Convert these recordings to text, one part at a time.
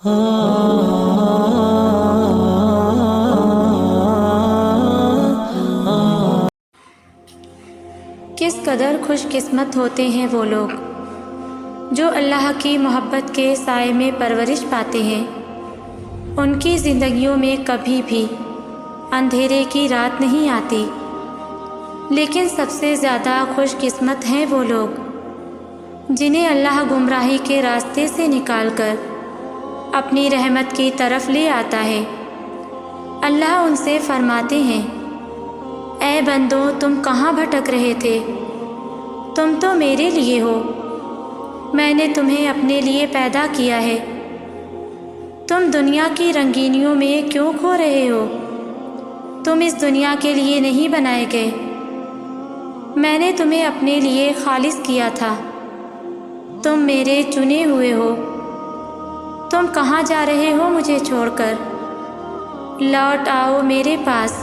کس قدر خوش قسمت ہوتے ہیں وہ لوگ جو اللہ کی محبت کے سائے میں پرورش پاتے ہیں۔ ان کی زندگیوں میں کبھی بھی اندھیرے کی رات نہیں آتی، لیکن سب سے زیادہ خوش قسمت ہیں وہ لوگ جنہیں اللہ گمراہی کے راستے سے نکال کر اپنی رحمت کی طرف لے آتا ہے۔ اللہ ان سے فرماتے ہیں، اے بندو، تم کہاں بھٹک رہے تھے؟ تم تو میرے لیے ہو، میں نے تمہیں اپنے لیے پیدا کیا ہے۔ تم دنیا کی رنگینیوں میں کیوں کھو رہے ہو؟ تم اس دنیا کے لیے نہیں بنائے گئے، میں نے تمہیں اپنے لیے خالص کیا تھا، تم میرے چنے ہوئے ہو۔ تم کہاں جا رہے ہو مجھے چھوڑ کر؟ لوٹ آؤ میرے پاس۔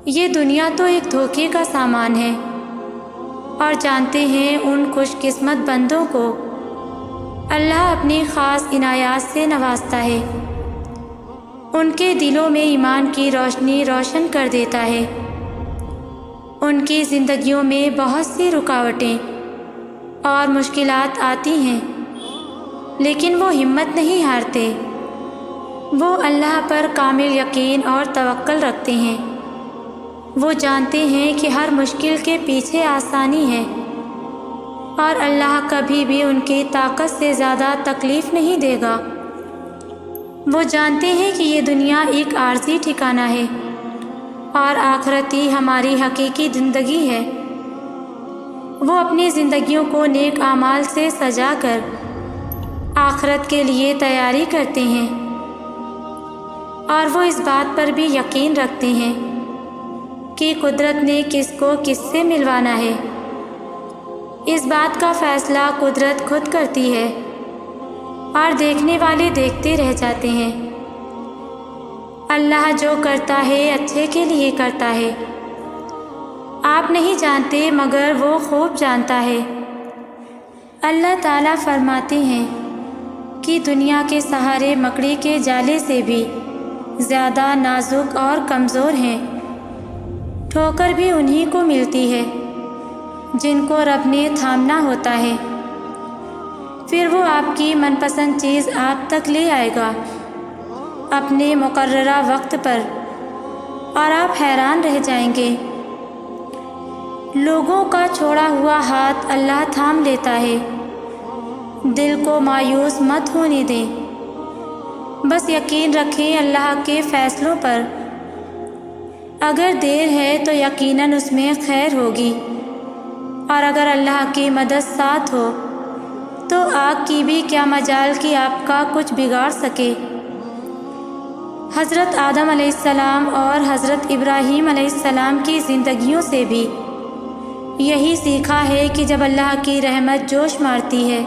یہ دنیا تو ایک دھوکے کا سامان ہے، اور جانتے ہیں ان خوش قسمت بندوں کو اللہ اپنی خاص عنایات سے نوازتا ہے، ان کے دلوں میں ایمان کی روشنی روشن کر دیتا ہے۔ ان کی زندگیوں میں بہت سی رکاوٹیں اور مشکلات آتی ہیں، لیکن وہ ہمت نہیں ہارتے۔ وہ اللہ پر کامل یقین اور توکل رکھتے ہیں۔ وہ جانتے ہیں کہ ہر مشکل کے پیچھے آسانی ہے، اور اللہ کبھی بھی ان کی طاقت سے زیادہ تکلیف نہیں دے گا۔ وہ جانتے ہیں کہ یہ دنیا ایک عارضی ٹھکانہ ہے، اور آخرت ہی ہماری حقیقی زندگی ہے۔ وہ اپنی زندگیوں کو نیک اعمال سے سجا کر آخرت کے لیے تیاری کرتے ہیں، اور وہ اس بات پر بھی یقین رکھتے ہیں کہ قدرت نے کس کو کس سے ملوانا ہے۔ اس بات کا فیصلہ قدرت خود کرتی ہے، اور دیکھنے والے دیکھتے رہ جاتے ہیں۔ اللہ جو کرتا ہے اچھے کے لیے کرتا ہے، آپ نہیں جانتے مگر وہ خوب جانتا ہے۔ اللہ تعالیٰ فرماتے ہیں کہ دنیا کے سہارے مکڑی کے جالے سے بھی زیادہ نازک اور کمزور ہیں۔ ٹھوکر بھی انہی کو ملتی ہے جن کو رب نے تھامنا ہوتا ہے، پھر وہ آپ کی من پسند چیز آپ تک لے آئے گا اپنے مقررہ وقت پر، اور آپ حیران رہ جائیں گے۔ لوگوں کا چھوڑا ہوا ہاتھ اللہ تھام لیتا ہے، دل کو مایوس مت ہونے دیں، بس یقین رکھیں اللہ کے فیصلوں پر۔ اگر دیر ہے تو یقیناً اس میں خیر ہوگی، اور اگر اللہ کی مدد ساتھ ہو تو آگ کی بھی کیا مجال کہ آپ کا کچھ بگاڑ سکے۔ حضرت آدم علیہ السلام اور حضرت ابراہیم علیہ السلام کی زندگیوں سے بھی یہی سیکھا ہے کہ جب اللہ کی رحمت جوش مارتی ہے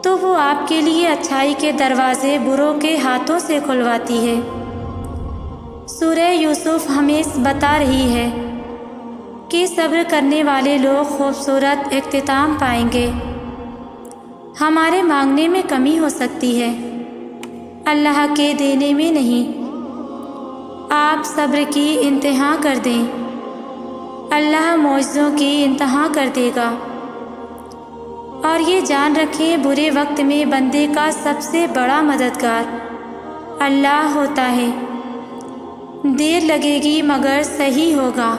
تو وہ آپ کے لیے اچھائی کے دروازے بروں کے ہاتھوں سے کھلواتی ہے۔ سورہ یوسف ہمیں بتا رہی ہے کہ صبر کرنے والے لوگ خوبصورت اختتام پائیں گے۔ ہمارے مانگنے میں کمی ہو سکتی ہے، اللہ کے دینے میں نہیں۔ آپ صبر کی انتہا کر دیں، اللہ معجزوں کی انتہا کر دے گا۔ اور یہ جان رکھیں، برے وقت میں بندے کا سب سے بڑا مددگار اللہ ہوتا ہے۔ دیر لگے گی مگر صحیح ہوگا۔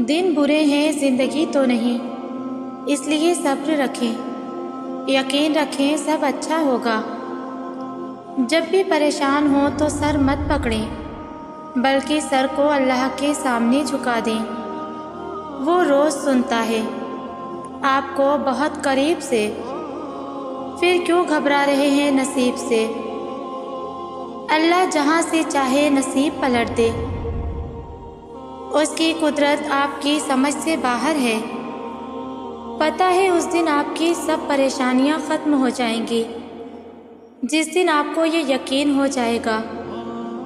دن برے ہیں، زندگی تو نہیں، اس لیے صبر رکھیں، یقین رکھیں سب اچھا ہوگا۔ جب بھی پریشان ہوں تو سر مت پکڑیں، بلکہ سر کو اللہ کے سامنے جھکا دیں۔ وہ روز سنتا ہے آپ کو بہت قریب سے، پھر کیوں گھبرا رہے ہیں نصیب سے؟ اللہ جہاں سے چاہے نصیب پلٹ دے، اس کی قدرت آپ کی سمجھ سے باہر ہے۔ پتہ ہے اس دن آپ کی سب پریشانیاں ختم ہو جائیں گی، جس دن آپ کو یہ یقین ہو جائے گا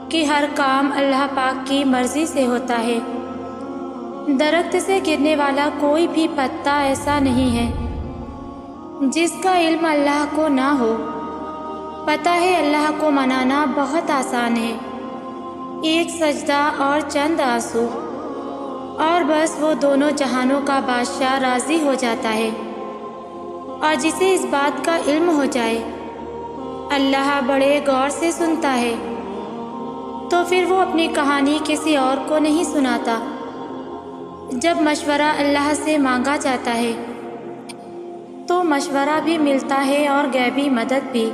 کہ ہر کام اللہ پاک کی مرضی سے ہوتا ہے۔ درخت سے گرنے والا کوئی بھی پتا ایسا نہیں ہے جس کا علم اللہ کو نہ ہو، پتہ ہے اللہ کو منانا بہت آسان ہے، ایک سجدہ اور چند آنسو، اور بس وہ دونوں جہانوں کا بادشاہ راضی ہو جاتا ہے۔ اور جسے اس بات کا علم ہو جائے اللہ بڑے غور سے سنتا ہے، تو پھر وہ اپنی کہانی کسی اور کو نہیں سناتا۔ جب مشورہ اللہ سے مانگا جاتا ہے تو مشورہ بھی ملتا ہے اور غیبی مدد بھی۔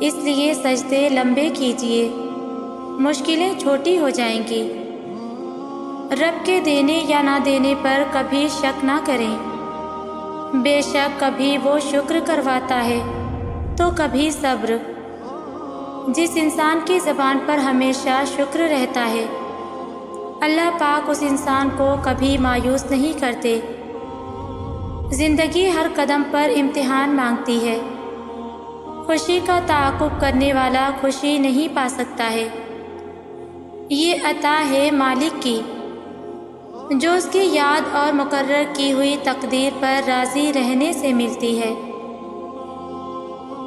اس لیے سجدے لمبے کیجیے، مشکلیں چھوٹی ہو جائیں گی۔ رب کے دینے یا نہ دینے پر کبھی شک نہ کریں، بے شک کبھی وہ شکر کرواتا ہے تو کبھی صبر۔ جس انسان کی زبان پر ہمیشہ شکر رہتا ہے اللہ پاک اس انسان کو کبھی مایوس نہیں کرتے۔ زندگی ہر قدم پر امتحان مانگتی ہے، خوشی کا تعاقب کرنے والا خوشی نہیں پا سکتا ہے۔ یہ عطا ہے مالک کی جو اس کی یاد اور مقرر کی ہوئی تقدیر پر راضی رہنے سے ملتی ہے۔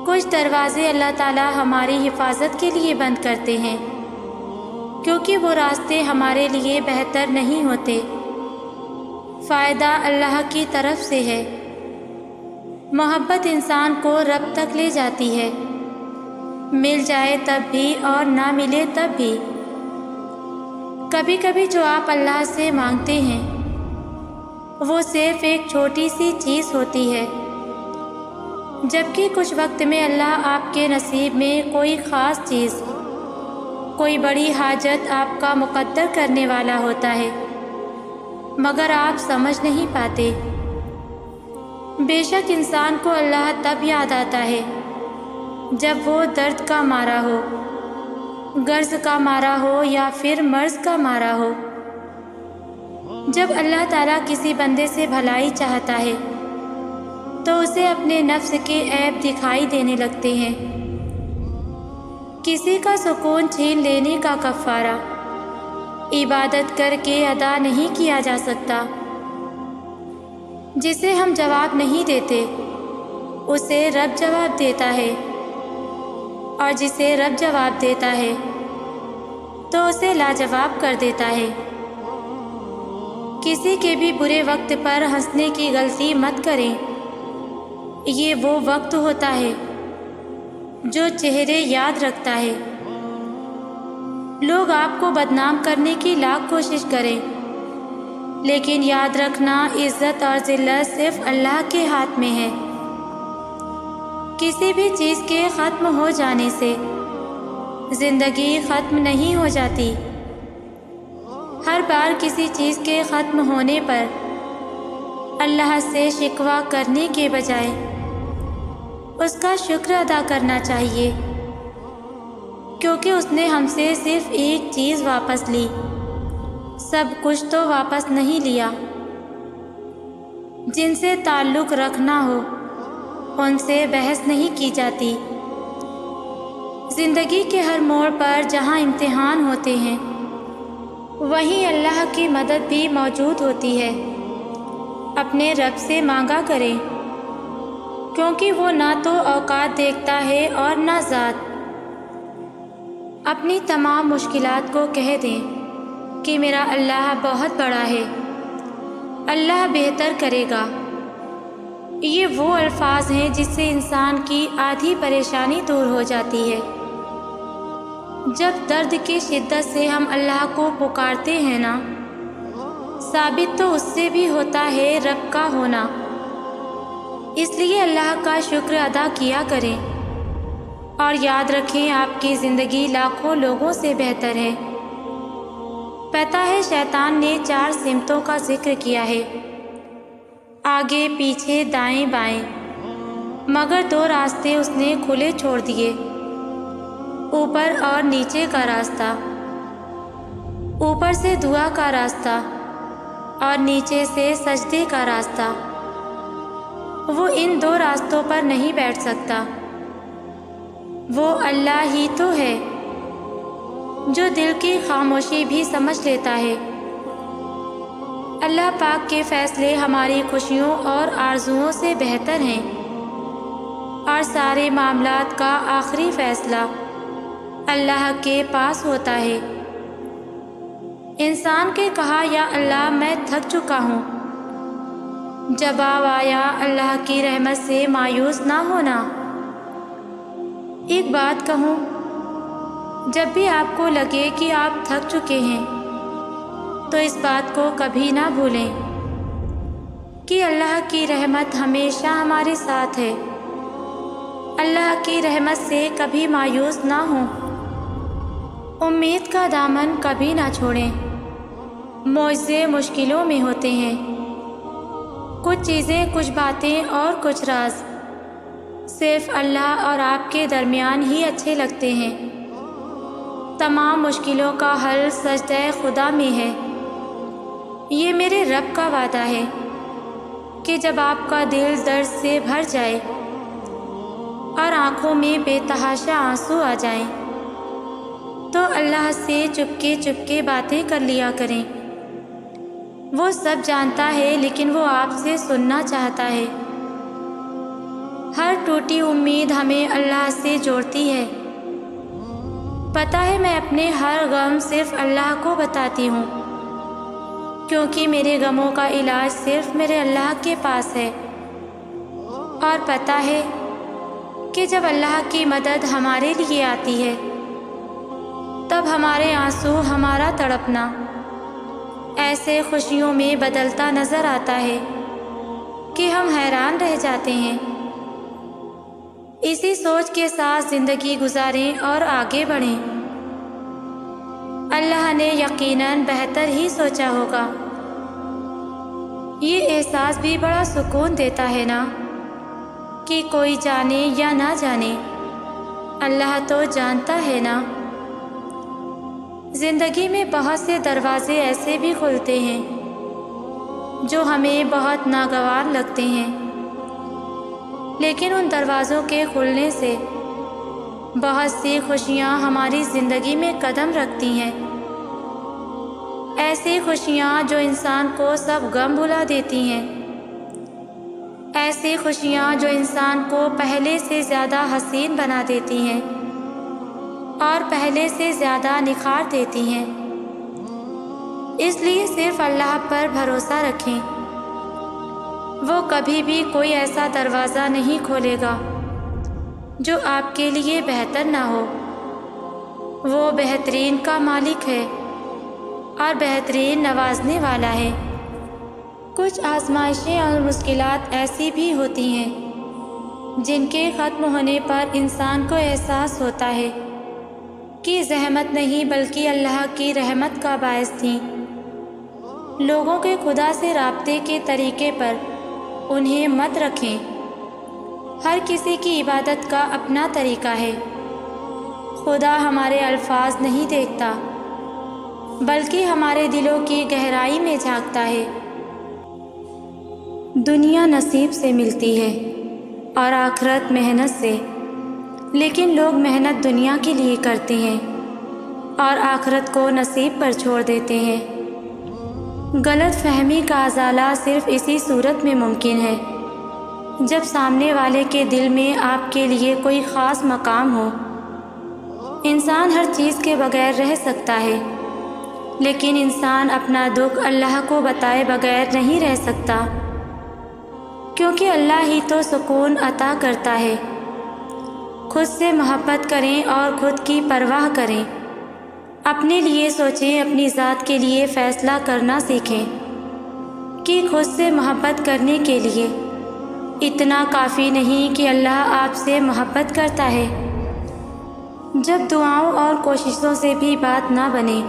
کچھ دروازے اللہ تعالیٰ ہماری حفاظت کے لیے بند کرتے ہیں کیونکہ وہ راستے ہمارے لیے بہتر نہیں ہوتے۔ فائدہ اللہ کی طرف سے ہے۔ محبت انسان کو رب تک لے جاتی ہے، مل جائے تب بھی اور نہ ملے تب بھی۔ کبھی کبھی جو آپ اللہ سے مانگتے ہیں وہ صرف ایک چھوٹی سی چیز ہوتی ہے، جبکہ کچھ وقت میں اللہ آپ کے نصیب میں کوئی خاص چیز، کوئی بڑی حاجت آپ کا مقدر کرنے والا ہوتا ہے، مگر آپ سمجھ نہیں پاتے۔ بے شک انسان کو اللہ تب یاد آتا ہے جب وہ درد کا مارا ہو، غرض کا مارا ہو یا پھر مرض کا مارا ہو۔ جب اللہ تعالیٰ کسی بندے سے بھلائی چاہتا ہے تو اسے اپنے نفس کے عیب دکھائی دینے لگتے ہیں۔ کسی کا سکون چھین لینے کا کفارہ عبادت کر کے ادا نہیں کیا جا سکتا۔ جسے ہم جواب نہیں دیتے اسے رب جواب دیتا ہے، اور جسے رب جواب دیتا ہے تو اسے لاجواب کر دیتا ہے۔ کسی کے بھی برے وقت پر ہنسنے کی غلطی مت کریں، یہ وہ وقت ہوتا ہے جو چہرے یاد رکھتا ہے۔ لوگ آپ کو بدنام کرنے کی لاکھ کوشش کریں، لیکن یاد رکھنا عزت اور ذلت صرف اللہ کے ہاتھ میں ہے۔ کسی بھی چیز کے ختم ہو جانے سے زندگی ختم نہیں ہو جاتی۔ ہر بار کسی چیز کے ختم ہونے پر اللہ سے شکوہ کرنے کے بجائے اس کا شکر ادا کرنا چاہیے، کیونکہ اس نے ہم سے صرف ایک چیز واپس لی، سب کچھ تو واپس نہیں لیا۔ جن سے تعلق رکھنا ہو ان سے بحث نہیں کی جاتی۔ زندگی کے ہر موڑ پر جہاں امتحان ہوتے ہیں وہیں اللہ کی مدد بھی موجود ہوتی ہے۔ اپنے رب سے مانگا کریں، کیونکہ وہ نہ تو اوقات دیکھتا ہے اور نہ ذات۔ اپنی تمام مشکلات کو کہہ دیں کہ میرا اللہ بہت بڑا ہے، اللہ بہتر کرے گا۔ یہ وہ الفاظ ہیں جس سے انسان کی آدھی پریشانی دور ہو جاتی ہے۔ جب درد کی شدت سے ہم اللہ کو پکارتے ہیں نا، ثابت تو اس سے بھی ہوتا ہے رب کا ہونا۔ اس لیے اللہ کا شکر ادا کیا کریں اور یاد رکھیں آپ کی زندگی لاکھوں لوگوں سے بہتر ہے۔ پتہ ہے شیطان نے 4 سمتوں کا ذکر کیا ہے، آگے پیچھے دائیں بائیں، مگر 2 راستے اس نے کھلے چھوڑ دیے، اوپر اور نیچے کا راستہ، اوپر سے دعا کا راستہ اور نیچے سے سجدے کا راستہ۔ وہ ان 2 راستوں پر نہیں بیٹھ سکتا۔ وہ اللہ ہی تو ہے جو دل کی خاموشی بھی سمجھ لیتا ہے۔ اللہ پاک کے فیصلے ہماری خوشیوں اور آرزوؤں سے بہتر ہیں، اور سارے معاملات کا آخری فیصلہ اللہ کے پاس ہوتا ہے۔ انسان کے کہا یا اللہ میں تھک چکا ہوں، جواب آیا اللہ کی رحمت سے مایوس نہ ہونا۔ ایک بات کہوں، جب بھی آپ کو لگے کہ آپ تھک چکے ہیں تو اس بات کو کبھی نہ بھولیں کہ اللہ کی رحمت ہمیشہ ہمارے ساتھ ہے۔ اللہ کی رحمت سے کبھی مایوس نہ ہوں، امید کا دامن کبھی نہ چھوڑیں۔ معجزے مشکلوں میں ہوتے ہیں، کچھ چیزیں، کچھ باتیں اور کچھ راز صرف اللہ اور آپ کے درمیان ہی اچھے لگتے ہیں۔ تمام مشکلوں کا حل سجدہ خدا میں ہے۔ یہ میرے رب کا وعدہ ہے کہ جب آپ کا دل درد سے بھر جائے اور آنکھوں میں بے تحاشا آنسو آ جائیں تو اللہ سے چپکے چپکے باتیں کر لیا کریں۔ وہ سب جانتا ہے لیکن وہ آپ سے سننا چاہتا ہے۔ ہر ٹوٹی امید ہمیں اللہ سے جوڑتی ہے۔ پتہ ہے میں اپنے ہر غم صرف اللہ کو بتاتی ہوں، کیونکہ میرے غموں کا علاج صرف میرے اللہ کے پاس ہے۔ اور پتہ ہے کہ جب اللہ کی مدد ہمارے لیے آتی ہے تب ہمارے آنسو، ہمارا تڑپنا ایسے خوشیوں میں بدلتا نظر آتا ہے کہ ہم حیران رہ جاتے ہیں۔ اسی سوچ کے ساتھ زندگی گزاریں اور آگے بڑھیں۔ اللہ نے یقیناً بہتر ہی سوچا ہوگا۔ یہ احساس بھی بڑا سکون دیتا ہے نا کہ کوئی جانے یا نہ جانے، اللہ تو جانتا ہے نا۔ زندگی میں بہت سے دروازے ایسے بھی کھلتے ہیں جو ہمیں بہت ناگوار لگتے ہیں، لیکن ان دروازوں کے کھلنے سے بہت سی خوشیاں ہماری زندگی میں قدم رکھتی ہیں۔ ایسی خوشیاں جو انسان کو سب غم بھلا دیتی ہیں، ایسی خوشیاں جو انسان کو پہلے سے زیادہ حسین بنا دیتی ہیں اور پہلے سے زیادہ نکھار دیتی ہیں۔ اس لیے صرف اللہ پر بھروسہ رکھیں، وہ کبھی بھی کوئی ایسا دروازہ نہیں کھولے گا جو آپ کے لیے بہتر نہ ہو۔ وہ بہترین کا مالک ہے اور بہترین نوازنے والا ہے۔ کچھ آزمائشیں اور مشکلات ایسی بھی ہوتی ہیں جن کے ختم ہونے پر انسان کو احساس ہوتا ہے کہ زحمت نہیں بلکہ اللہ کی رحمت کا باعث تھی۔ لوگوں کے خدا سے رابطے کے طریقے پر انہیں مت رکھیں۔ ہر کسی کی عبادت کا اپنا طریقہ ہے۔ خدا ہمارے الفاظ نہیں دیکھتا بلکہ ہمارے دلوں کی گہرائی میں جھانکتا ہے۔ دنیا نصیب سے ملتی ہے اور آخرت محنت سے، لیکن لوگ محنت دنیا کے لیے کرتے ہیں اور آخرت کو نصیب پر چھوڑ دیتے ہیں۔ غلط فہمی کا ازالہ صرف اسی صورت میں ممکن ہے جب سامنے والے کے دل میں آپ کے لیے کوئی خاص مقام ہو۔ انسان ہر چیز کے بغیر رہ سکتا ہے، لیکن انسان اپنا دکھ اللہ کو بتائے بغیر نہیں رہ سکتا، کیونکہ اللہ ہی تو سکون عطا کرتا ہے۔ خود سے محبت کریں اور خود کی پرواہ کریں۔ اپنے لیے سوچیں، اپنی ذات کے لیے فیصلہ کرنا سیکھیں کہ خود سے محبت کرنے کے لیے اتنا کافی نہیں کہ اللہ آپ سے محبت کرتا ہے۔ جب دعاؤں اور کوششوں سے بھی بات نہ بنے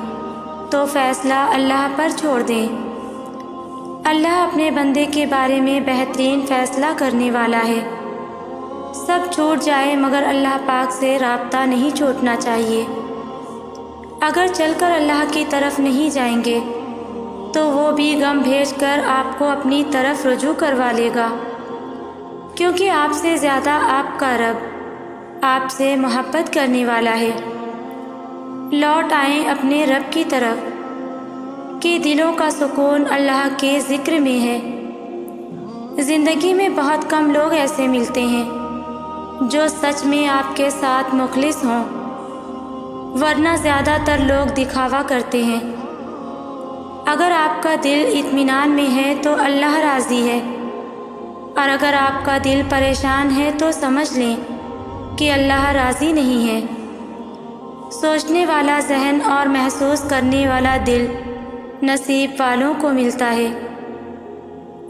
تو فیصلہ اللہ پر چھوڑ دیں۔ اللہ اپنے بندے کے بارے میں بہترین فیصلہ کرنے والا ہے۔ سب چھوٹ جائے مگر اللہ پاک سے رابطہ نہیں چھوٹنا چاہیے۔ اگر چل کر اللہ کی طرف نہیں جائیں گے تو وہ بھی غم بھیج کر آپ کو اپنی طرف رجوع کروا لے گا، کیونکہ آپ سے زیادہ آپ کا رب آپ سے محبت کرنے والا ہے۔ لوٹ آئیں اپنے رب کی طرف کہ دلوں کا سکون اللہ کے ذکر میں ہے۔ زندگی میں بہت کم لوگ ایسے ملتے ہیں جو سچ میں آپ کے ساتھ مخلص ہوں، ورنہ زیادہ تر لوگ دکھاوا کرتے ہیں۔ اگر آپ کا دل اطمینان میں ہے تو اللہ راضی ہے، اور اگر آپ کا دل پریشان ہے تو سمجھ لیں کہ اللہ راضی نہیں ہے۔ سوچنے والا ذہن اور محسوس کرنے والا دل نصیب والوں کو ملتا ہے۔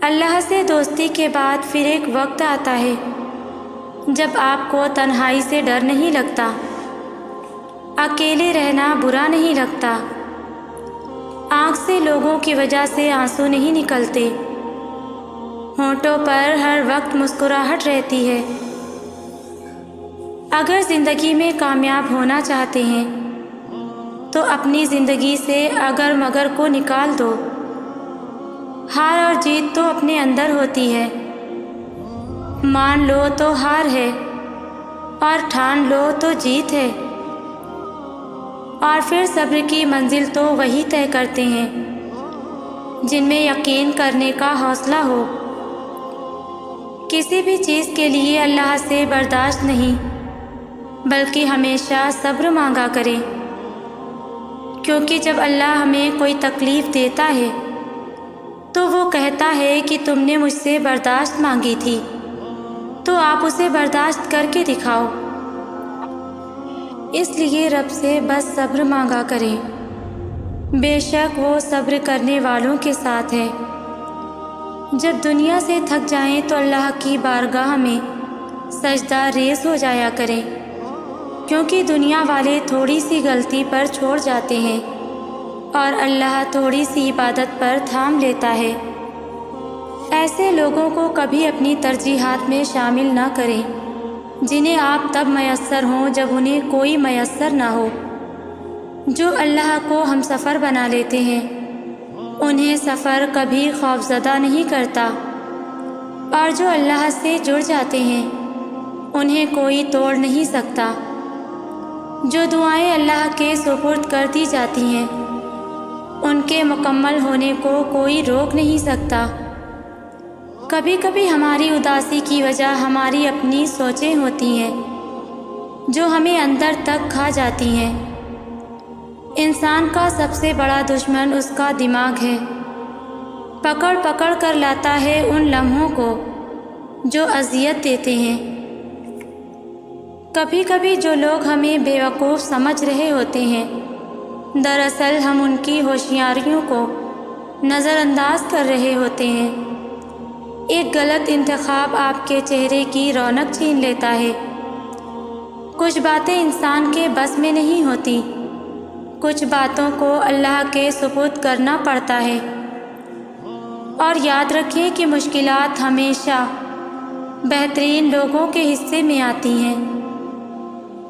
اللہ سے دوستی کے بعد پھر ایک وقت آتا ہے جب آپ کو تنہائی سے ڈر نہیں لگتا، اکیلے رہنا برا نہیں لگتا، آنکھ سے لوگوں کی وجہ سے آنسو نہیں نکلتے، ہونٹوں پر ہر وقت مسکراہٹ رہتی ہے۔ اگر زندگی میں کامیاب ہونا چاہتے ہیں تو اپنی زندگی سے اگر مگر کو نکال دو۔ ہار اور جیت تو اپنے اندر ہوتی ہے، مان لو تو ہار ہے، اور ٹھان لو تو جیت ہے، اور پھر صبر کی منزل تو وہی طے کرتے ہیں جن میں یقین کرنے کا حوصلہ ہو۔ کسی بھی چیز کے لیے اللہ سے برداشت نہیں بلکہ ہمیشہ صبر مانگا کریں، کیونکہ جب اللہ ہمیں کوئی تکلیف دیتا ہے تو وہ کہتا ہے کہ تم نے مجھ سے برداشت مانگی تھی تو آپ اسے برداشت کر کے دکھاؤ۔ اس لیے رب سے بس صبر مانگا کریں، بے شک وہ صبر کرنے والوں کے ساتھ ہے۔ جب دنیا سے تھک جائیں تو اللہ کی بارگاہ میں سجدہ ریز ہو جایا کریں، کیونکہ دنیا والے تھوڑی سی غلطی پر چھوڑ جاتے ہیں اور اللہ تھوڑی سی عبادت پر تھام لیتا ہے۔ ایسے لوگوں کو کبھی اپنی ترجیحات میں شامل نہ کریں جنہیں آپ تب میسر ہوں جب انہیں کوئی میسر نہ ہو۔ جو اللہ کو ہم سفر بنا لیتے ہیں انہیں سفر کبھی خوفزدہ نہیں کرتا، اور جو اللہ سے جڑ جاتے ہیں انہیں کوئی توڑ نہیں سکتا۔ جو دعائیں اللہ کے سپرد کر دی جاتی ہیں ان کے مکمل ہونے کو کوئی روک نہیں سکتا۔ کبھی کبھی ہماری اداسی کی وجہ ہماری اپنی سوچیں ہوتی ہیں جو ہمیں اندر تک کھا جاتی ہیں۔ انسان کا سب سے بڑا دشمن اس کا دماغ ہے، پکڑ پکڑ کر لاتا ہے ان لمحوں کو جو اذیت دیتے ہیں۔ کبھی کبھی جو لوگ ہمیں بیوقوف سمجھ رہے ہوتے ہیں دراصل ہم ان کی ہوشیاریوں کو نظر انداز کر رہے ہوتے ہیں۔ ایک غلط انتخاب آپ کے چہرے کی رونق چھین لیتا ہے۔ کچھ باتیں انسان کے بس میں نہیں ہوتی، کچھ باتوں کو اللہ کے سپرد کرنا پڑتا ہے۔ اور یاد رکھیں کہ مشکلات ہمیشہ بہترین لوگوں کے حصے میں آتی ہیں،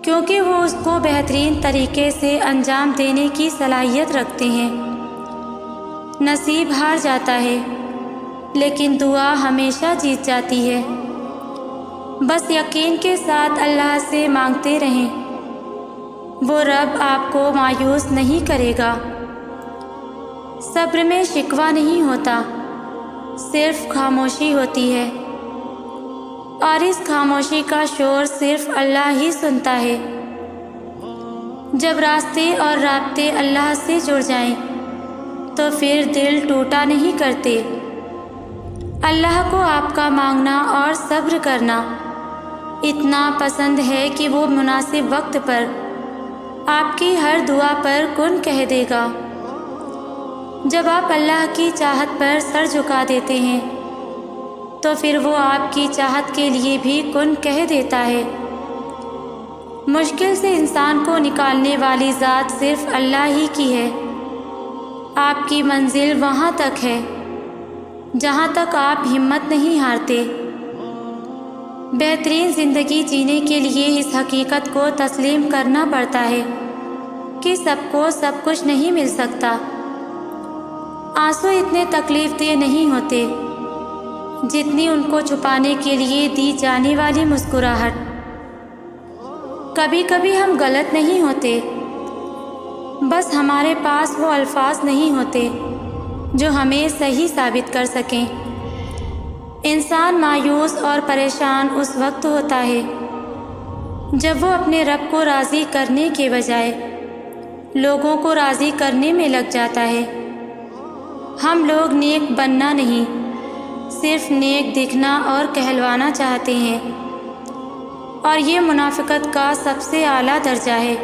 کیونکہ وہ اس کو بہترین طریقے سے انجام دینے کی صلاحیت رکھتے ہیں۔ نصیب ہار جاتا ہے لیکن دعا ہمیشہ جیت جاتی ہے۔ بس یقین کے ساتھ اللہ سے مانگتے رہیں، وہ رب آپ کو مایوس نہیں کرے گا۔ صبر میں شکوہ نہیں ہوتا، صرف خاموشی ہوتی ہے، اور اس خاموشی کا شور صرف اللہ ہی سنتا ہے۔ جب راستے اور رابطے اللہ سے جڑ جائیں تو پھر دل ٹوٹا نہیں کرتے۔ اللہ کو آپ کا مانگنا اور صبر کرنا اتنا پسند ہے کہ وہ مناسب وقت پر آپ کی ہر دعا پر کن کہہ دے گا۔ جب آپ اللہ کی چاہت پر سر جھکا دیتے ہیں تو پھر وہ آپ کی چاہت کے لیے بھی کن کہہ دیتا ہے۔ مشکل سے انسان کو نکالنے والی ذات صرف اللہ ہی کی ہے۔ آپ کی منزل وہاں تک ہے جہاں تک آپ ہمت نہیں ہارتے۔ بہترین زندگی جینے کے لیے اس حقیقت کو تسلیم کرنا پڑتا ہے کہ سب کو سب کچھ نہیں مل سکتا۔ آنسو اتنے تکلیف دہ نہیں ہوتے جتنی ان کو چھپانے کے لیے دی جانے والی مسکراہٹ۔ کبھی کبھی ہم غلط نہیں ہوتے، بس ہمارے پاس وہ الفاظ نہیں ہوتے جو ہمیں صحیح ثابت کر سکیں۔ انسان مایوس اور پریشان اس وقت ہوتا ہے جب وہ اپنے رب کو راضی کرنے کے بجائے لوگوں کو راضی کرنے میں لگ جاتا ہے۔ ہم لوگ نیک بننا نہیں، صرف نیک دکھنا اور کہلوانا چاہتے ہیں، اور یہ منافقت کا سب سے اعلیٰ درجہ ہے۔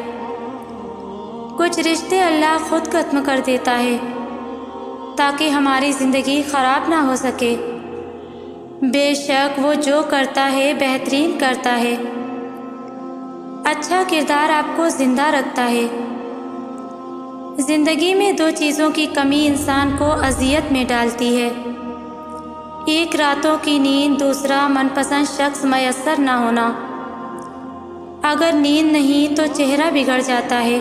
کچھ رشتے اللہ خود ختم کر دیتا ہے تاکہ ہماری زندگی خراب نہ ہو سکے۔ بے شک وہ جو کرتا ہے بہترین کرتا ہے۔ اچھا کردار آپ کو زندہ رکھتا ہے۔ زندگی میں دو چیزوں کی کمی انسان کو اذیت میں ڈالتی ہے، ایک راتوں کی نیند، دوسرا من پسند شخص میسر نہ ہونا۔ اگر نیند نہیں تو چہرہ بگڑ جاتا ہے،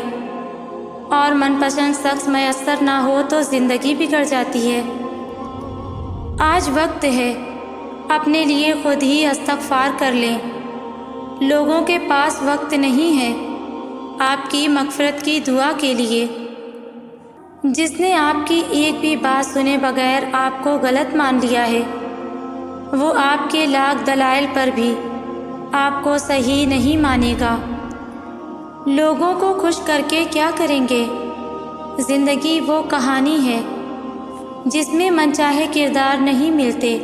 اور من پسند شخص میسر نہ ہو تو زندگی بگڑ جاتی ہے۔ آج وقت ہے اپنے لیے خود ہی استغفار کر لیں۔ لوگوں کے پاس وقت نہیں ہے آپ کی مغفرت کی دعا کے لیے۔ جس نے آپ کی ایک بھی بات سنے بغیر آپ کو غلط مان لیا ہے، وہ آپ کے لاکھ دلائل پر بھی آپ کو صحیح نہیں مانے گا۔ لوگوں کو خوش کر کے کیا کریں گے؟ زندگی وہ کہانی ہے جس میں منچاہے کردار نہیں ملتے۔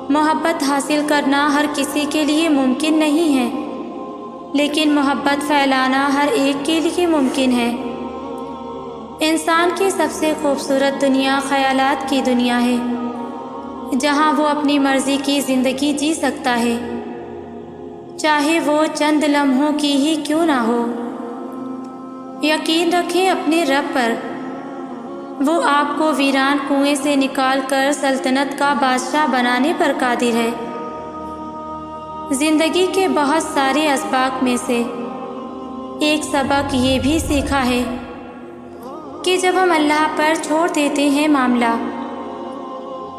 محبت حاصل کرنا ہر کسی کے لیے ممکن نہیں ہے، لیکن محبت پھیلانا ہر ایک کے لیے ممکن ہے۔ انسان کی سب سے خوبصورت دنیا خیالات کی دنیا ہے، جہاں وہ اپنی مرضی کی زندگی جی سکتا ہے، چاہے وہ چند لمحوں کی ہی کیوں نہ ہو۔ یقین رکھیں اپنے رب پر، وہ آپ کو ویران کنویں سے نکال کر سلطنت کا بادشاہ بنانے پر قادر ہے۔ زندگی کے بہت سارے اسباق میں سے ایک سبق یہ بھی سیکھا ہے کہ جب ہم اللہ پر چھوڑ دیتے ہیں معاملہ،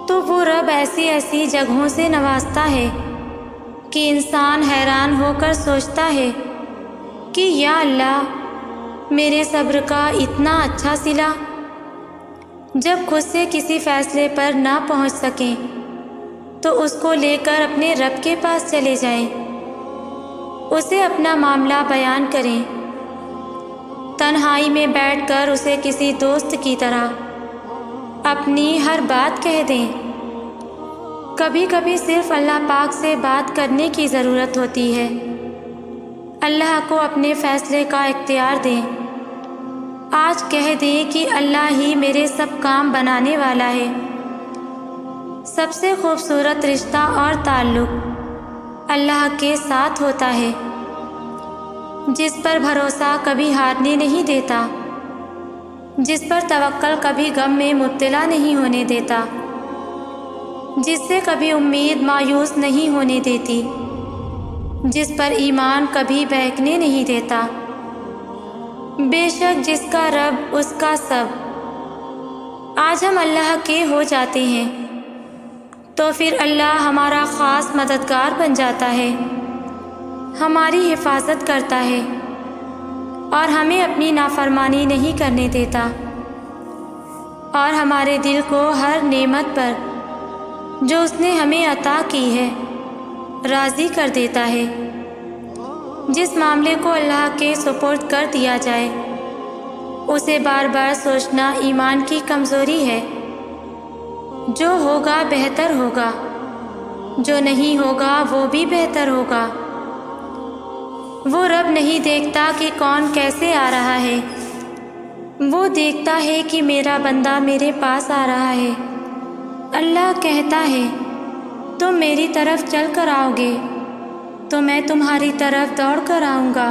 تو وہ رب ایسی ایسی جگہوں سے نوازتا ہے کہ انسان حیران ہو کر سوچتا ہے کہ یا اللہ، میرے صبر کا اتنا اچھا صلہ۔ جب خود سے کسی فیصلے پر نہ پہنچ سکیں تو اس کو لے کر اپنے رب کے پاس چلے جائیں، اسے اپنا معاملہ بیان کریں، تنہائی میں بیٹھ کر اسے کسی دوست کی طرح اپنی ہر بات کہہ دیں۔ کبھی کبھی صرف اللہ پاک سے بات کرنے کی ضرورت ہوتی ہے۔ اللہ کو اپنے فیصلے کا اختیار دیں۔ آج کہہ دیں کہ اللہ ہی میرے سب کام بنانے والا ہے۔ سب سے خوبصورت رشتہ اور تعلق اللہ کے ساتھ ہوتا ہے، جس پر بھروسہ کبھی ہارنے نہیں دیتا، جس پر توکل کبھی غم میں مبتلا نہیں ہونے دیتا، جس سے کبھی امید مایوس نہیں ہونے دیتی، جس پر ایمان کبھی بہکنے نہیں دیتا۔ بے شک جس کا رب اس کا سب۔ آج ہم اللہ کے ہو جاتے ہیں تو پھر اللہ ہمارا خاص مددگار بن جاتا ہے، ہماری حفاظت کرتا ہے اور ہمیں اپنی نافرمانی نہیں کرنے دیتا، اور ہمارے دل کو ہر نعمت پر جو اس نے ہمیں عطا کی ہے راضی کر دیتا ہے۔ جس معاملے کو اللہ کے سپرد کر دیا جائے اسے بار بار سوچنا ایمان کی کمزوری ہے۔ جو ہوگا بہتر ہوگا، جو نہیں ہوگا وہ بھی بہتر ہوگا۔ وہ رب نہیں دیکھتا کہ کون کیسے آ رہا ہے، وہ دیکھتا ہے کہ میرا بندہ میرے پاس آ رہا ہے۔ اللہ کہتا ہے تم میری طرف چل کر آؤ گے تو میں تمہاری طرف دوڑ کر آؤں گا۔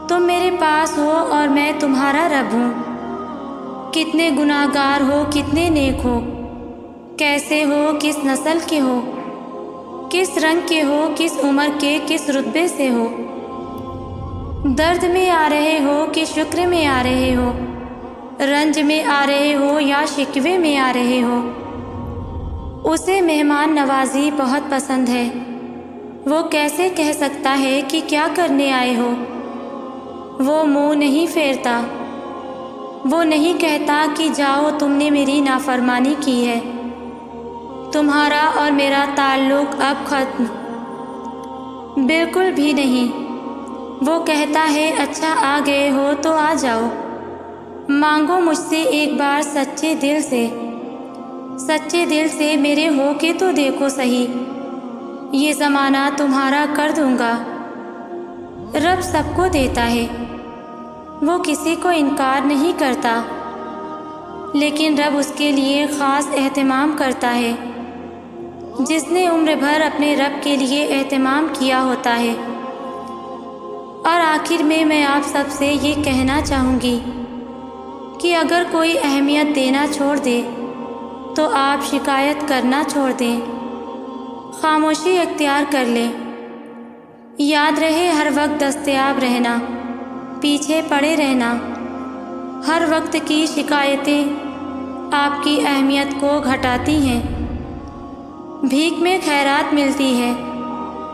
تم میرے پاس ہو اور میں تمہارا رب ہوں۔ کتنے گناہ گار ہو، کتنے نیک ہو، کیسے ہو، کس نسل کے ہو، کس رنگ کے ہو، کس عمر کے، کس رتبے سے ہو، درد میں آ رہے ہو کہ شکر میں آ رہے ہو، رنج میں آ رہے ہو یا شکوے میں آ رہے ہو، اسے مہمان نوازی بہت پسند ہے۔ وہ کیسے کہہ سکتا ہے کہ کیا کرنے آئے ہو؟ وہ منہ نہیں پھیرتا، وہ نہیں کہتا کہ جاؤ تم نے میری نافرمانی کی ہے، تمہارا اور میرا تعلق اب ختم۔ بالکل بھی نہیں۔ وہ کہتا ہے اچھا آ گئے ہو تو آ جاؤ، مانگو مجھ سے ایک بار سچے دل سے میرے ہو کے تو دیکھو صحیح، یہ زمانہ تمہارا کر دوں گا۔ رب سب کو دیتا ہے، وہ کسی کو انکار نہیں کرتا، لیکن رب اس کے لیے خاص اہتمام کرتا ہے جس نے عمر بھر اپنے رب کے لیے اہتمام کیا ہوتا ہے۔ اور آخر میں آپ سب سے یہ کہنا چاہوں گی کہ اگر کوئی اہمیت دینا چھوڑ دے تو آپ شکایت کرنا چھوڑ دیں، خاموشی اختیار کر لیں۔ یاد رہے ہر وقت دستیاب رہنا، پیچھے پڑے رہنا، ہر وقت کی شکایتیں آپ کی اہمیت کو گھٹاتی ہیں۔ بھیک میں خیرات ملتی ہے،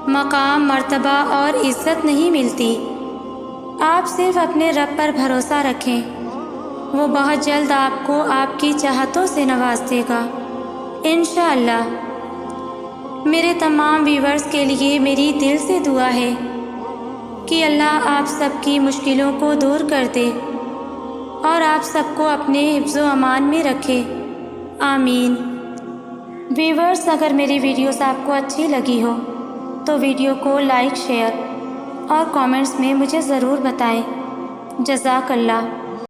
مقام، مرتبہ اور عزت نہیں ملتی۔ آپ صرف اپنے رب پر بھروسہ رکھیں، وہ بہت جلد آپ کو آپ کی چاہتوں سے نواز دے گا انشاءاللہ۔ میرے تمام ویورز کے لیے میری دل سے دعا ہے کہ اللہ آپ سب کی مشکلوں کو دور کر دے اور آپ سب کو اپنے حفظ و امان میں رکھے، آمین۔ ویورز، اگر میری ویڈیوز آپ کو اچھی لگی ہو تو ویڈیو کو لائک، شیئر اور کامنٹس میں مجھے ضرور بتائیں۔ جزاک اللہ۔